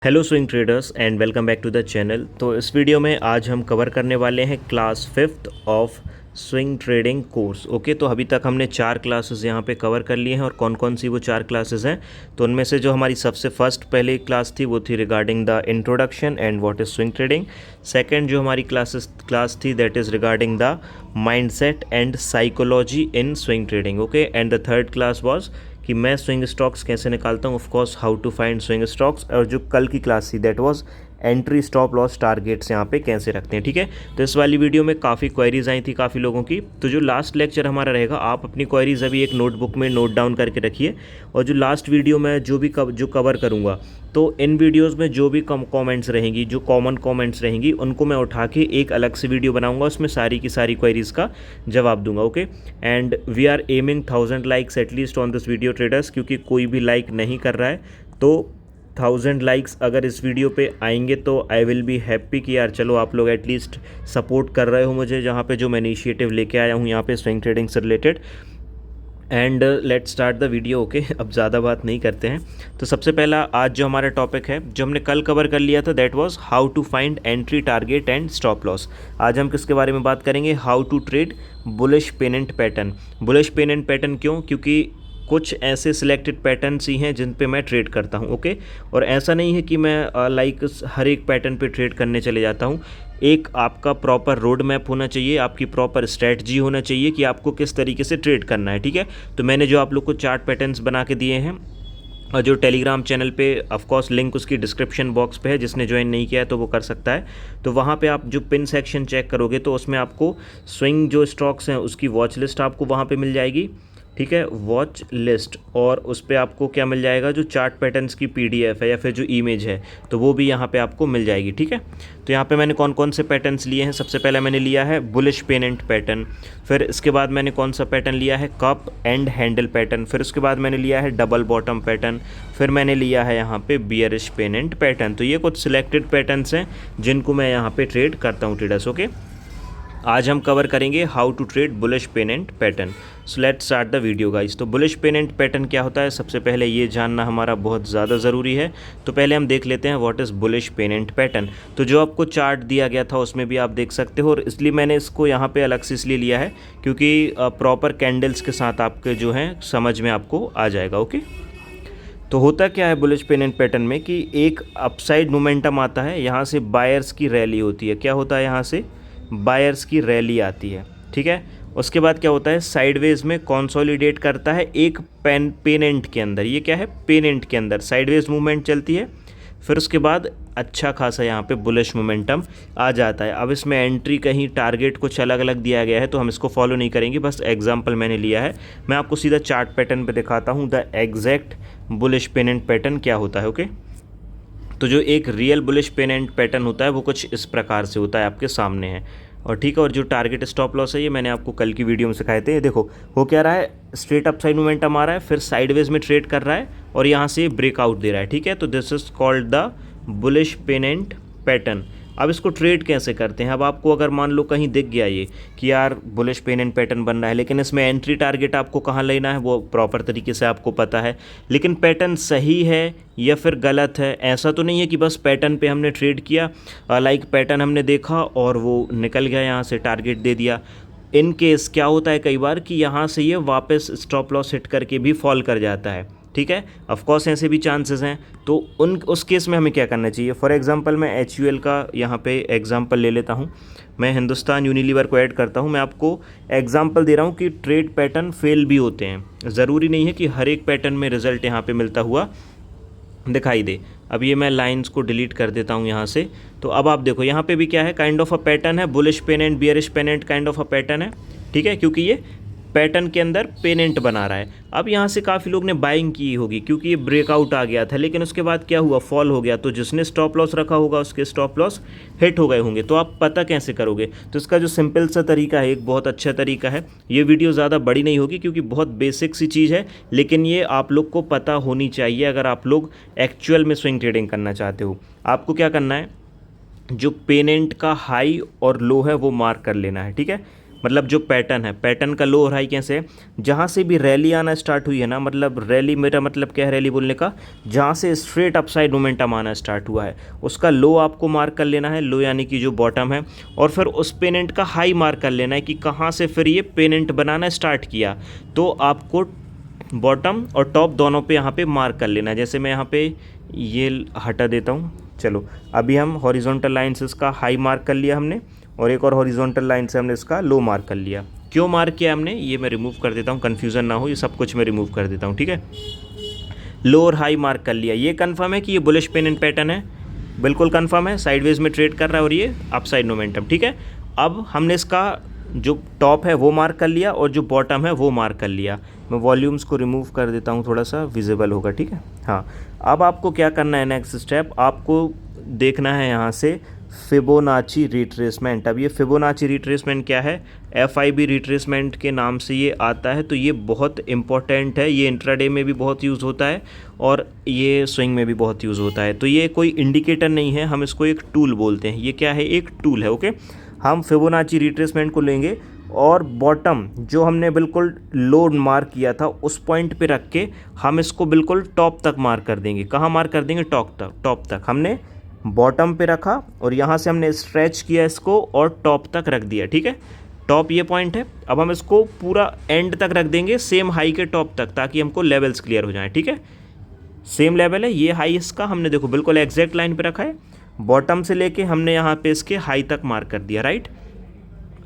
Hello swing traders and welcome back to the channel. तो इस video में आज हम कवर करने वाले हैं class 5th of swing trading course. Okay, तो अभी तक हमने 4 क्लासेस यहाँ पे कवर कर लिए हैं। और कौन कौन सी वो 4 क्लासेस हैं, तो उनमें से जो हमारी सबसे फर्स्ट पहले क्लास थी वो थी regarding the introduction and what is swing trading. Second जो हमारी क्लास थी that is regarding the mindset and psychology in swing trading. Okay, and the third class was कि मैं स्विंग स्टॉक्स कैसे निकालता हूँ, of course how to find swing stocks. और जो कल की क्लास थी that was entry stop loss targets यहाँ पे कैसे रखते हैं। ठीक है, तो इस वाली वीडियो में काफ़ी क्वेरीज आई थी काफ़ी लोगों की। तो जो लास्ट लेक्चर हमारा रहेगा, आप अपनी क्वेरीज अभी एक नोटबुक में नोट डाउन करके रखिए। और जो लास्ट वीडियो में जो कवर करूँगा, तो इन वीडियोस में जो भी कमेंट्स रहेंगी, जो कॉमन कमेंट्स रहेंगी, उनको मैं उठा के एक अलग से वीडियो बनाऊंगा, उसमें सारी की सारी क्वेरीज का जवाब दूंगा। Okay, and we are aiming 1000 likes at least on this video traders, क्योंकि कोई भी लाइक नहीं कर रहा है। तो 1000 लाइक्स अगर इस वीडियो पे आएंगे तो आई विल बी हैप्पी कि यार चलो आप लोग एटलीस्ट सपोर्ट कर रहे हो मुझे, जहाँ पे जो मैं इनिशिएटिव लेके आया हूँ यहाँ पे स्विंग ट्रेडिंग से related. And let's start the video. Okay, अब ज़्यादा बात नहीं करते हैं। तो सबसे पहला आज जो हमारा टॉपिक है, जो हमने कल कवर कर लिया था, that was how to find entry target and stop loss. आज हम किसके बारे में बात करेंगे? How to trade bullish pennant pattern. Bullish pennant pattern क्यों? क्योंकि कुछ ऐसे सिलेक्टेड पैटर्न्स ही हैं जिन पे मैं ट्रेड करता हूं। ओके, और ऐसा नहीं है कि मैं लाइक हर एक पैटर्न पे ट्रेड करने चले जाता हूं। एक आपका प्रॉपर रोड मैप होना चाहिए, आपकी प्रॉपर स्ट्रेटजी होना चाहिए कि आपको किस तरीके से ट्रेड करना है। ठीक है, तो मैंने जो आप लोग को चार्ट पैटर्न्स बना के दिए हैं, और जो टेलीग्राम चैनल पे ऑफ कोर्स लिंक उसकी डिस्क्रिप्शन बॉक्स पे है, जिसने ज्वाइन नहीं किया है तो वो कर सकता है। तो वहाँ पे आप जो पिन सेक्शन चेक करोगे तो उसमें आपको स्विंग जो स्टॉक्स हैं उसकी वॉच लिस्ट आपको वहाँ पे मिल जाएगी। ठीक है, वॉच लिस्ट, और उस पर आपको क्या मिल जाएगा? जो चार्ट पैटर्न्स की PDF है या फिर जो इमेज है, तो वो भी यहाँ पे आपको मिल जाएगी। ठीक है, तो यहाँ पे मैंने कौन कौन से पैटर्न्स लिए हैं? सबसे पहले मैंने लिया है बुलिश पेनेंट पैटर्न। फिर इसके बाद मैंने कौन सा पैटर्न लिया है? Cup and handle pattern. फिर उसके बाद मैंने लिया है डबल बॉटम पैटर्न। फिर मैंने लिया है यहाँ पे बियरिश पेनेंट पैटर्न। तो ये कुछ सिलेक्टेड पैटर्न्स हैं जिनको मैं यहाँ पे ट्रेड करता हूँ ट्रेडर्स। ओके, आज हम कवर करेंगे how to trade bullish pennant pattern. So let's start the video guys. तो बुलिश पेनेंट पैटर्न क्या होता है, सबसे पहले ये जानना हमारा बहुत ज़्यादा ज़रूरी है। तो पहले हम देख लेते हैं what is bullish pennant pattern. तो जो आपको चार्ट दिया गया था उसमें भी आप देख सकते हो, और इसलिए मैंने इसको यहाँ पे अलग से इसलिए लिया है क्योंकि प्रॉपर कैंडल्स के साथ आपके जो हैं समझ में आपको आ जाएगा। ओके, तो होता क्या है बुलिश पेनेंट पैटर्न में कि एक अपसाइड मोमेंटम आता है, यहाँ से बायर्स की रैली होती है। क्या होता है? यहाँ से बायर्स की रैली आती है। ठीक है, उसके बाद क्या होता है? साइडवेज में कंसोलिडेट करता है एक पेनेंट के अंदर। ये क्या है? पेनेंट के अंदर साइडवेज मूवमेंट चलती है। फिर उसके बाद अच्छा खासा यहाँ पे बुलिश मोमेंटम आ जाता है। अब इसमें एंट्री कहीं टारगेट कुछ अलग अलग दिया गया है तो हम इसको फॉलो नहीं करेंगे, बस एग्जांपल मैंने लिया है। मैं आपको सीधा चार्ट पैटर्न पे दिखाता हूँ the exact bullish pennant pattern क्या होता है। ओके, तो जो एक रियल बुलिश पेनेंट पैटर्न होता है वो कुछ इस प्रकार से होता है, आपके सामने है। और ठीक है, और जो टारगेट स्टॉप लॉस है ये मैंने आपको कल की वीडियो में सिखाए थे। देखो वो क्या रहा है, स्ट्रेट अपसाइड मोमेंटम आ रहा है, फिर साइडवेज में ट्रेड कर रहा है और यहाँ से ब्रेकआउट दे रहा है। ठीक है, तो this is called the bullish pennant pattern. अब इसको ट्रेड कैसे करते हैं? अब आपको अगर मान लो कहीं दिख गया ये कि यार बुलिश पेनेंट पैटर्न बन रहा है, लेकिन इसमें एंट्री टारगेट आपको कहाँ लेना है वो प्रॉपर तरीके से आपको पता है, लेकिन पैटर्न सही है या फिर गलत है। ऐसा तो नहीं है कि बस पैटर्न पे हमने ट्रेड किया, लाइक पैटर्न हमने देखा और वो निकल गया, यहाँ से टारगेट दे दिया। इन केस क्या होता है कई बार कि यहाँ से ये वापस स्टॉप लॉस हिट करके भी फॉल कर जाता है। ठीक है, ऑफ कोर्स ऐसे भी चांसेस हैं। तो उस केस में हमें क्या करना चाहिए? फॉर एग्जांपल मैं HUL का यहाँ पे एग्जांपल ले लेता हूँ, मैं हिंदुस्तान यूनिलीवर को ऐड करता हूँ। मैं आपको एग्जांपल दे रहा हूँ कि ट्रेड पैटर्न फेल भी होते हैं। ज़रूरी नहीं है कि हर एक पैटर्न में रिजल्ट यहाँ पे मिलता हुआ दिखाई दे। अब ये मैं लाइंस को डिलीट कर देता हूँ यहाँ से। तो अब आप देखो यहाँ पे भी क्या है, काइंड ऑफ अ पैटर्न है, bullish pennant bearish pennant kind of a pattern है। ठीक है, क्योंकि ये पैटर्न के अंदर पेनेंट बना रहा है। अब यहाँ से काफ़ी लोग ने बाइंग की होगी क्योंकि ये ब्रेकआउट आ गया था, लेकिन उसके बाद क्या हुआ? फॉल हो गया। तो जिसने स्टॉप लॉस रखा होगा उसके स्टॉप लॉस हिट हो गए होंगे। तो आप पता कैसे करोगे? तो इसका जो सिंपल सा तरीका है, एक बहुत अच्छा तरीका है। ये वीडियो ज़्यादा बड़ी नहीं होगी क्योंकि बहुत बेसिक सी चीज़ है, लेकिन ये आप लोग को पता होनी चाहिए अगर आप लोग एक्चुअल में स्विंग ट्रेडिंग करना चाहते हो। आपको क्या करना है? जो पेनेंट का हाई और लो है वो मार्क कर लेना है। ठीक है, मतलब जो पैटर्न है, पैटर्न का लो और हाई कैसे है, जहाँ से भी रैली आना स्टार्ट हुई है ना, मतलब रैली, मेरा मतलब क्या है रैली बोलने का, जहाँ से स्ट्रेट अपसाइड मोमेंटम आना स्टार्ट हुआ है उसका लो आपको मार्क कर लेना है, लो यानी कि जो बॉटम है, और फिर उस पेनेंट का हाई मार्क कर लेना है कि कहाँ से फिर ये पेनेंट बनाना स्टार्ट किया। तो आपको बॉटम और टॉप दोनों पे यहाँ पे मार्क कर लेना है। जैसे मैं यहाँ पे ये हटा देता हूँ। चलो अभी हम हॉरिजॉन्टल लाइन से इसका हाई मार्क कर लिया हमने, और एक और हॉरिजॉन्टल लाइन से हमने इसका लो मार्क कर लिया। क्यों मार्क किया हमने, ये मैं रिमूव कर देता हूँ, कन्फ्यूज़न ना हो, ये सब कुछ मैं रिमूव कर देता हूँ, ठीक है। लो और हाई मार्क कर लिया, ये कंफर्म है कि ये बुलिश पेनेंट पैटर्न है, बिल्कुल कंफर्म है, साइडवेज में ट्रेड कर रहा है और ये अपसाइड मोमेंटम, ठीक है। अब हमने इसका जो टॉप है वो मार्क कर लिया और जो बॉटम है वो मार्क कर लिया। मैं वॉल्यूम्स को रिमूव कर देता हूँ, थोड़ा सा विजिबल होगा, ठीक है। हाँ, अब आपको क्या करना है, नेक्स्ट स्टेप आपको देखना है यहाँ से फिबोनाची रिट्रेसमेंट। अब ये फिबोनाची रिट्रेसमेंट क्या है, FIB रिट्रेसमेंट के नाम से ये आता है, तो ये बहुत इंपॉर्टेंट है, ये इंट्राडे में भी बहुत यूज़ होता है और ये स्विंग में भी बहुत यूज़ होता है। तो ये कोई इंडिकेटर नहीं है, हम इसको एक टूल बोलते हैं। ये क्या है, एक टूल है, ओके। हम फिबोनाची रिट्रेसमेंट को लेंगे और बॉटम जो हमने बिल्कुल लो मार्क किया था उस पॉइंट पे रख के हम इसको बिल्कुल टॉप तक मार्क कर देंगे। कहाँ मार्क कर देंगे, टॉप तक हमने बॉटम पे रखा और यहाँ से हमने स्ट्रेच किया इसको और टॉप तक रख दिया, ठीक है। टॉप ये पॉइंट है, अब हम इसको पूरा एंड तक रख देंगे, सेम हाई के टॉप तक, ताकि हमको लेवल्स क्लियर हो जाएं, ठीक है। सेम लेवल है, ये हाई इसका हमने देखो बिल्कुल एग्जैक्ट लाइन पे रखा है, बॉटम से लेके हमने यहाँ पे इसके हाई तक मार्क कर दिया, राइट।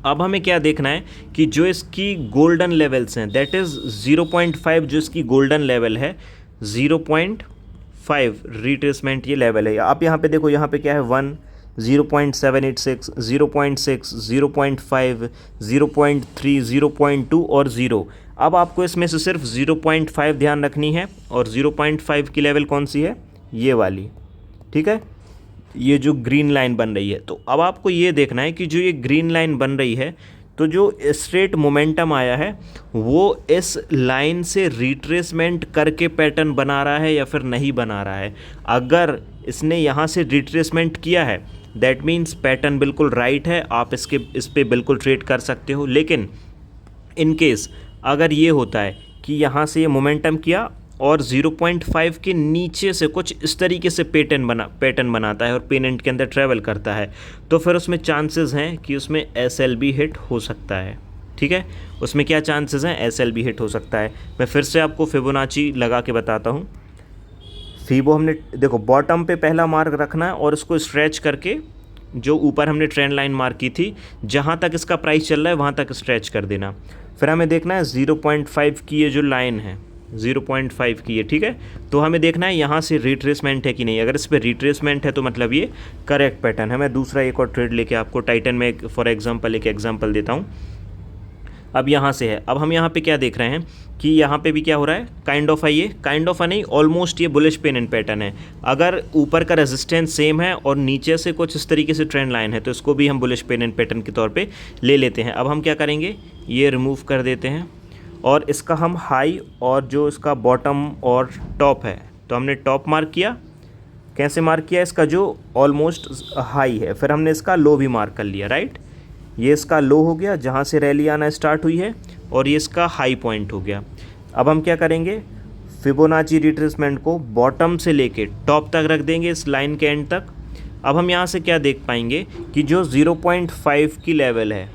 अब हमें क्या देखना है कि जो इसकी गोल्डन लेवल्स हैं, दैट इज़ 0.5, जो इसकी गोल्डन लेवल है 0.5 रिट्रेसमेंट ये लेवल है। आप यहाँ पे देखो, यहाँ पे क्या है 1, 0.786, 0.6, 0.5, 0.3, 0.2 और 0। अब आपको इसमें से सिर्फ 0.5 ध्यान रखनी है, और 0.5 की लेवल कौन सी है, ये वाली, ठीक है, ये जो ग्रीन लाइन बन रही है। तो अब आपको ये देखना है कि जो ये ग्रीन लाइन बन रही है, तो जो स्ट्रेट मोमेंटम आया है वो इस लाइन से रिट्रेसमेंट करके पैटर्न बना रहा है या फिर नहीं बना रहा है। अगर इसने यहाँ से रिट्रेसमेंट किया है, दैट मीन्स पैटर्न बिल्कुल राइट है, आप इस पे बिल्कुल ट्रेड कर सकते हो। लेकिन इन केस अगर ये होता है कि यहाँ से ये मोमेंटम किया और 0.5 के नीचे से कुछ इस तरीके से पैटर्न बनाता है और पेनेंट के अंदर ट्रैवल करता है, तो फिर उसमें चांसेस हैं कि उसमें SLB हिट हो सकता है, ठीक है। उसमें क्या चांसेस हैं, SLB हिट हो सकता है। मैं फिर से आपको फिबोनाची लगा के बताता हूँ। फिबो हमने देखो बॉटम पे पहला मार्क रखना है और इसको स्ट्रेच करके जो ऊपर हमने ट्रेंड लाइन मार्क की थी, जहाँ तक इसका प्राइस चल रहा है वहाँ तक स्ट्रेच कर देना। फिर हमें देखना है 0.5 की ये जो लाइन है 0.5 की है, ठीक है। तो हमें देखना है यहाँ से रिट्रेसमेंट है कि नहीं। अगर इस पर रिट्रेसमेंट है तो मतलब ये करेक्ट पैटर्न है। मैं दूसरा एक और ट्रेड लेके आपको टाइटन में फॉर एग्जांपल एक एग्जांपल देता हूँ। अब यहाँ से है, अब हम यहाँ पे क्या देख रहे हैं कि यहाँ पे भी क्या हो रहा है, काइंड ऑफ है, ये काइंड ऑफ है नहीं, ऑलमोस्ट ये बुलिश पेनेंट पैटर्न है। अगर ऊपर का रेजिस्टेंस सेम है और नीचे से कुछ इस तरीके से ट्रेंड लाइन है, तो इसको भी हम बुलिश पेनेंट पैटर्न के तौर पे ले लेते हैं। अब हम क्या करेंगे, ये रिमूव कर देते हैं और इसका हम हाई और जो इसका बॉटम और टॉप है, तो हमने टॉप मार्क किया। कैसे मार्क किया, इसका जो ऑलमोस्ट हाई है, फिर हमने इसका लो भी मार्क कर लिया, राइट। ये इसका लो हो गया जहाँ से रैली आना स्टार्ट हुई है, और ये इसका हाई पॉइंट हो गया। अब हम क्या करेंगे, फिबोनाची रिट्रेसमेंट को बॉटम से लेके टॉप तक रख देंगे इस लाइन के एंड तक। अब हम यहाँ से क्या देख पाएंगे कि जो 0.5 की लेवल है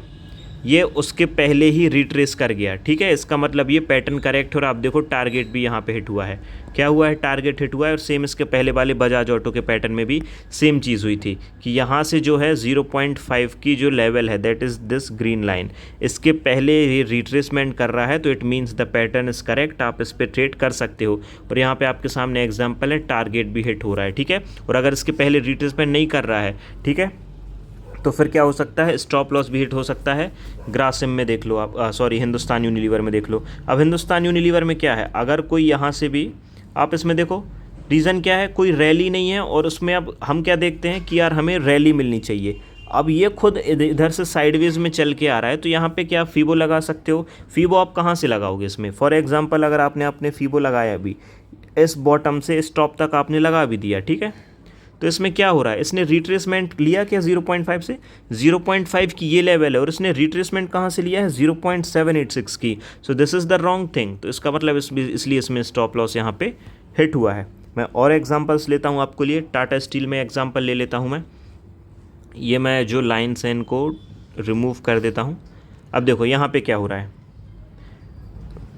ये उसके पहले ही रिट्रेस कर गया, ठीक है। इसका मतलब ये पैटर्न करेक्ट हो रहा है। आप देखो टारगेट भी यहाँ पे हिट हुआ है, क्या हुआ है, टारगेट हिट हुआ है। और सेम इसके पहले वाले बजाज ऑटो के पैटर्न में भी सेम चीज़ हुई थी कि यहाँ से जो है 0.5 की जो लेवल है, that is this green line, इसके पहले ये रिट्रेसमेंट कर रहा है, तो it means the pattern is correct, आप इस पर ट्रेड कर सकते हो। और यहाँ पे आपके सामने एग्जाम्पल है, टारगेट भी हिट हो रहा है, ठीक है। और अगर इसके पहले रिट्रेसमेंट नहीं कर रहा है, ठीक है, तो फिर क्या हो सकता है, स्टॉप लॉस भी हिट हो सकता है। ग्रासिम में देख लो आप, सॉरी हिंदुस्तान यूनिलीवर में देख लो। अब हिंदुस्तान यूनिलीवर में क्या है, अगर कोई यहाँ से भी आप इसमें देखो, रीज़न क्या है, कोई रैली नहीं है, और उसमें अब हम क्या देखते हैं कि यार हमें रैली मिलनी चाहिए। अब ये खुद इधर से साइडवेज में चल के आ रहा है, तो यहाँ पे क्या फीबो लगा सकते हो। फीबो आप कहाँ से लगाओगे इसमें, फॉर एग्जांपल अगर आपने फीबो लगाया अभी इस बॉटम से इस टॉप तक आपने लगा भी दिया, ठीक है, तो इसमें क्या हो रहा है, इसने रिट्रेसमेंट लिया क्या 0.5 से, 0.5 की ये लेवल है और इसने रिट्रेसमेंट कहाँ से लिया है 0.786 की। So this is the wrong thing. तो इसका मतलब इसलिए इसमें स्टॉप लॉस यहाँ पे हिट हुआ है। मैं और एग्जांपल्स लेता हूँ आपके लिए। टाटा स्टील में एग्जांपल ले लेता हूँ मैं। ये मैं जो लाइन्स हैं इनको रिमूव कर देता हूँ। अब देखो यहाँ पे क्या हो रहा है,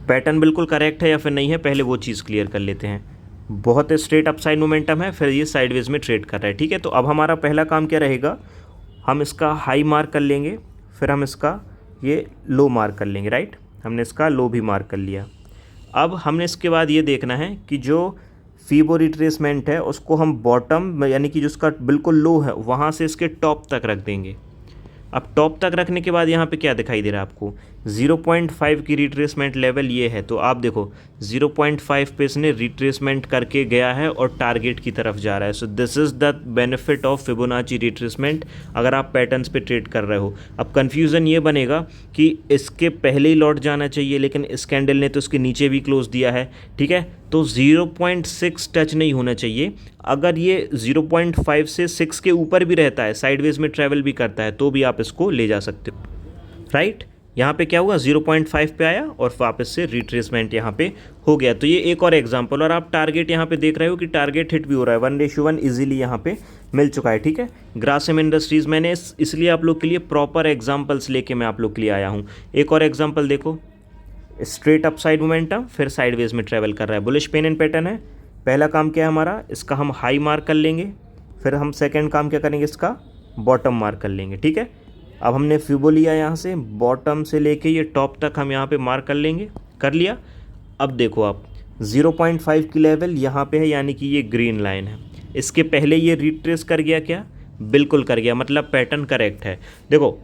पैटर्न बिल्कुल करेक्ट है या फिर नहीं है, पहले वो चीज़ क्लियर कर लेते हैं। बहुत स्ट्रेट अपसाइड मोमेंटम है, फिर ये साइडवेज में ट्रेड कर रहा है, ठीक है। तो अब हमारा पहला काम क्या रहेगा, हम इसका हाई मार्क कर लेंगे, फिर हम इसका ये लो मार्क कर लेंगे, राइट। हमने इसका लो भी मार्क कर लिया। अब हमने इसके बाद ये देखना है कि जो फीबो रिट्रेसमेंट है उसको हम बॉटम यानी कि जिसका बिल्कुल लो है वहाँ से इसके टॉप तक रख देंगे। अब टॉप तक रखने के बाद यहाँ पे क्या दिखाई दे रहा है आपको, 0.5 की रिट्रेसमेंट लेवल ये है। तो आप देखो 0.5 पे इसने रिट्रेसमेंट करके गया है और टारगेट की तरफ जा रहा है। So this is the benefit of Fibonacci retracement अगर आप पैटर्न्स पे ट्रेड कर रहे हो। अब कन्फ्यूज़न ये बनेगा कि इसके पहले ही लौट जाना चाहिए, लेकिन इस कैंडल ने तो इसके नीचे भी क्लोज दिया है, ठीक है। तो 0.6 टच नहीं होना चाहिए। अगर ये 0.5 से 6 के ऊपर भी रहता है, साइडवेज में ट्रैवल भी करता है, तो भी आप इसको ले जा सकते हो, राइट। यहाँ पे क्या हुआ, 0.5 पे आया और वापस से रिट्रेसमेंट यहाँ पे हो गया। तो ये एक और एग्जांपल। और आप टारगेट यहाँ पे देख रहे हो कि टारगेट हिट भी हो रहा है, 1:1 इजीली यहाँ पे मिल चुका है, ठीक है। ग्रासिम इंडस्ट्रीज़ मैंने इसलिए आप लोग के लिए प्रॉपर एग्जाम्पल्स लेके मैं आप लोग के लिए आया हूँ। एक और एग्जाम्पल देखो, स्ट्रेट अपसाइड मोमेंटम, फिर साइडवेज में ट्रैवल कर रहा है, बुलिश पेन एंड पैटर्न है। पहला काम क्या है हमारा, इसका हम हाई मार्क कर लेंगे, फिर हम सेकंड काम क्या करेंगे, इसका बॉटम मार्क कर लेंगे, ठीक है। अब हमने फिबो लिया यहाँ से, बॉटम से लेके ये टॉप तक हम यहाँ पे मार्क कर लेंगे, कर लिया। अब देखो आप 0.5 की लेवल यहाँ पे है, यानी कि ये ग्रीन लाइन है। इसके पहले ये रिट्रेस कर गया क्या, बिल्कुल कर गया, मतलब पैटर्न करेक्ट है। देखो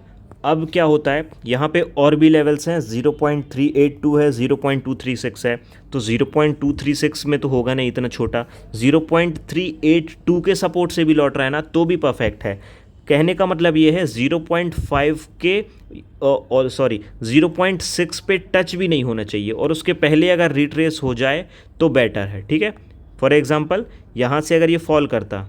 अब क्या होता है, यहाँ पे और भी लेवल्स हैं, 0.382 है, 0.236 है। तो 0.236 में तो होगा नहीं इतना छोटा, 0.382 के सपोर्ट से भी लौट रहा है ना, तो भी परफेक्ट है। कहने का मतलब ये है 0.5 के और सॉरी 0.6 पे टच भी नहीं होना चाहिए, और उसके पहले अगर रिट्रेस हो जाए तो बेटर है, ठीक है। फॉर एग्जांपल यहाँ से अगर ये फॉल करता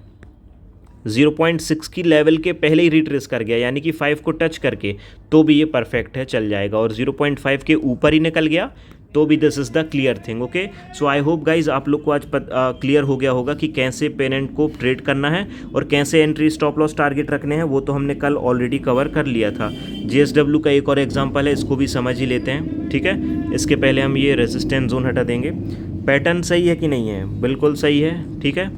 0.6 की लेवल के पहले ही रिट्रेस कर गया, यानी कि 5 को टच करके, तो भी ये परफेक्ट है, चल जाएगा। और 0.5 के ऊपर ही निकल गया तो भी this is the clear thing, okay. So I hope guys आप लोग को आज क्लियर हो गया होगा कि कैसे पेनेंट को ट्रेड करना है और कैसे एंट्री स्टॉप लॉस टारगेट रखने हैं। वो तो हमने कल ऑलरेडी कवर कर लिया था। JSW का एक और एग्जांपल है, इसको भी समझ ही लेते हैं, ठीक है। इसके पहले हम ये रेजिस्टेंस जोन हटा देंगे। पैटर्न सही है कि नहीं है, बिल्कुल सही है, ठीक है,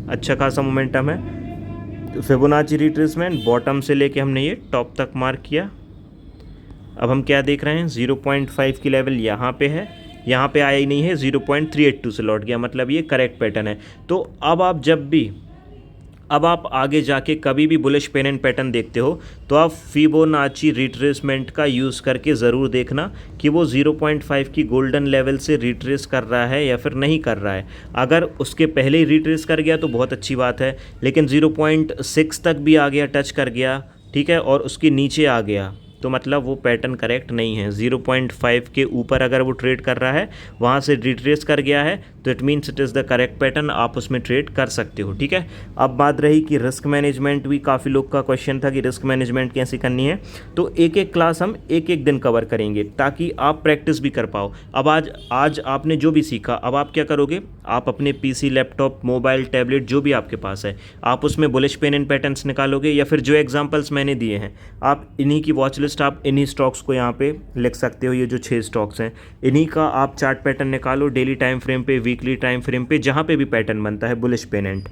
अच्छा खासा मोमेंटम है। फिबोनाची रिट्रेसमेंट बॉटम से लेके हमने ये टॉप तक मार्क किया। अब हम क्या देख रहे हैं, 0.5 की लेवल यहाँ पे है, यहाँ पे आया ही नहीं है, 0.382 से लौट गया, मतलब ये करेक्ट पैटर्न है। तो अब आप आगे जाके कभी भी बुलिश पेन एंड पैटर्न देखते हो तो आप फिबोनाची रिट्रेसमेंट का यूज़ करके ज़रूर देखना कि वो 0.5 की गोल्डन लेवल से रिट्रेस कर रहा है या फिर नहीं कर रहा है। अगर उसके पहले ही रिट्रेस कर गया तो बहुत अच्छी बात है, लेकिन 0.6 तक भी आ गया, टच कर गया, ठीक है, और उसके नीचे आ गया, तो मतलब वो पैटर्न करेक्ट नहीं है। 0.5 के ऊपर अगर वो ट्रेड कर रहा है, वहाँ से रिट्रेस कर गया है, तो it means it is the correct pattern, आप उसमें ट्रेड कर सकते हो, ठीक है। अब बात रही कि रिस्क मैनेजमेंट, भी काफ़ी लोग का क्वेश्चन था कि रिस्क मैनेजमेंट कैसे करनी है। तो एक एक क्लास हम एक एक दिन कवर करेंगे ताकि आप प्रैक्टिस भी कर पाओ। अब आज आपने जो भी सीखा, अब आप क्या करोगे, आप अपने PC, लैपटॉप, मोबाइल, टैबलेट जो भी आपके पास है, आप उसमें बुलिश पेन एंड पैटर्न्स निकालोगे, या फिर जो एग्जाम्पल्स मैंने दिए हैं आप इन्हीं की वॉच लिस्ट, आप इन्हीं स्टॉक्स को यहाँ पे लिख सकते हो। ये जो 6 स्टॉक्स हैं इन्हीं का आप चार्ट पैटर्न निकालो, डेली टाइम फ्रेम पे, वीकली टाइम फ्रेम पे, जहाँ पे भी पैटर्न बनता है बुलिश पेनेंट,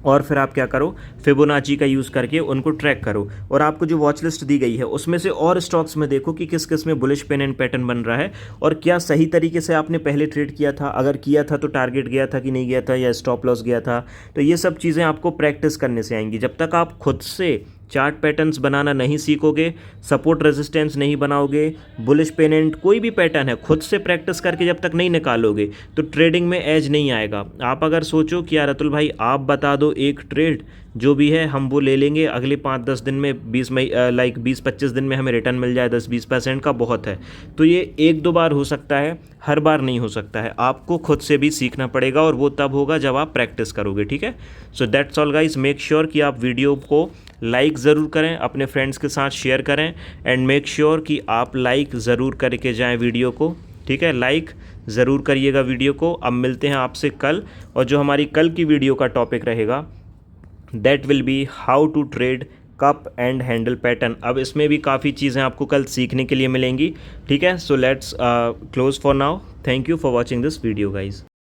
और फिर आप क्या करो, फिबोनाची का यूज़ करके उनको ट्रैक करो। और आपको जो वॉच लिस्ट दी गई है उसमें से और स्टॉक्स में देखो कि किस किस में बुलिश पेन एंड पैटर्न बन रहा है, और क्या सही तरीके से आपने पहले ट्रेड किया था, अगर किया था तो टारगेट गया था कि नहीं गया था, या स्टॉप लॉस गया था। तो ये सब चीज़ें आपको प्रैक्टिस करने से आएंगी। जब तक आप खुद से चार्ट पैटर्न्स बनाना नहीं सीखोगे, सपोर्ट रेजिस्टेंस नहीं बनाओगे, बुलिश पेनेंट कोई भी पैटर्न है खुद से प्रैक्टिस करके जब तक नहीं निकालोगे, तो ट्रेडिंग में एज नहीं आएगा। आप अगर सोचो कि यार अतुल भाई आप बता दो एक ट्रेड, जो भी है हम वो ले लेंगे अगले 5-10 दिन में, 20-25 दिन में हमें रिटर्न मिल जाए 10-20% का, बहुत है। तो ये 1-2 बार हो सकता है, हर बार नहीं हो सकता है। आपको खुद से भी सीखना पड़ेगा और वो तब होगा जब आप प्रैक्टिस करोगे, ठीक है। So that's all guys, make sure कि आप वीडियो को लाइक ज़रूर करें, अपने फ्रेंड्स के साथ शेयर करें, एंड मेक श्योर कि आप लाइक ज़रूर करके जाएं वीडियो को, ठीक है। लाइक ज़रूर करिएगा वीडियो को। अब मिलते हैं आपसे कल, और जो हमारी कल की वीडियो का टॉपिक रहेगा that will be how to trade cup and handle pattern. अब इसमें भी काफ़ी चीज़ें आपको कल सीखने के लिए मिलेंगी, ठीक है। So let's close for now. Thank you for watching this video guys.